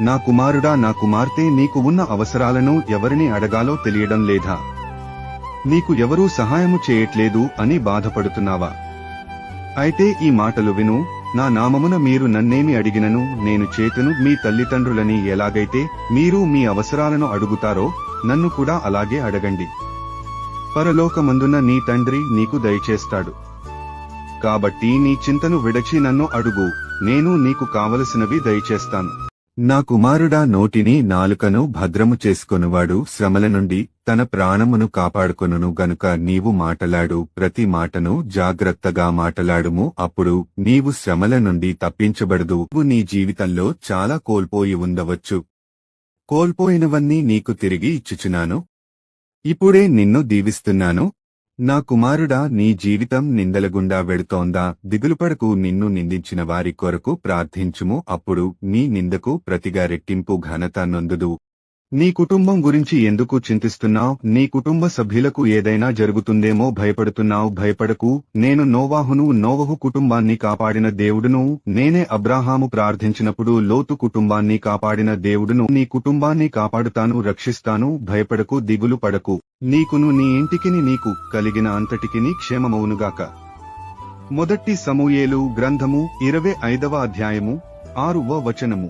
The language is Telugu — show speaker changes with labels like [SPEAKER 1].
[SPEAKER 1] నా కుమారుడా, నా కుమార్తె, నీకు ఉన్న అవసరాలను ఎవరిని అడగాలో తెలియడం లేదా? నీకు ఎవరూ సహాయము చేయట్లేదు అని బాధపడుతున్నావా? అయితే ఈ మాటలు విను. నా నామమున మీరు నన్నేమి అడిగినను నేను చేతును. మీ తల్లిదండ్రులని ఎలాగైతే మీరు మీ అవసరాలను అడుగుతారో నన్ను కూడా అలాగే అడగండి. పరలోకమందున్న నీ తండ్రి నీకు దయచేస్తాడు. కాబట్టి నీ చింతను విడచి నన్ను అడుగు, నేను నీకు కావలసినవి దయచేస్తాను. నా కుమారుడా, నోటిని నాలుకను భద్రము చేసుకొనువాడు శ్రమల నుండి తన ప్రాణమును కాపాడుకొనును గనుక నీవు మాటలాడు ప్రతి మాటను జాగ్రత్తగా మాటలాడుము, అప్పుడు నీవు శ్రమల నుండి తప్పించబడదు. నువ్వు నీ జీవితంలో చాలా కోల్పోయి ఉండవచ్చు. కోల్పోయినవన్నీ నీకు తిరిగి ఇచ్చుచున్నాను. ఇప్పుడే నిన్ను దీవిస్తున్నాను. నా కుమారుడా, నీ జీవితం నిందలగుండా వెడుతోందా? దిగులుపడకు. నిన్ను నిందించిన వారి కొరకు ప్రార్థించుము, అప్పుడు నీ నిందకు ప్రతిగా రెట్టింపు ఘనత నొందుదు. నీ కుటుంబం గురించి ఎందుకు చింతిస్తున్నావు? నీ కుటుంబ సభ్యులకు ఏదైనా జరుగుతుందేమో భయపడుతున్నావు. భయపడకు, నేను నోవాహును. నోవహు కుటుంబాన్ని కాపాడిన దేవుడును. నేనే అబ్రాహాము ప్రార్థించినప్పుడు లోతు కుటుంబాన్ని కాపాడిన దేవుడును. నీ కుటుంబాన్ని కాపాడుతాను, రక్షిస్తాను. భయపడకు, దిగులు పడకు. నీకును నీ ఇంటికిని నీకు కలిగిన అంతటికిని క్షేమమవునుగాక. మొదటి సమూయేలు గ్రంథము 25వ అధ్యాయము 6వ వచనము.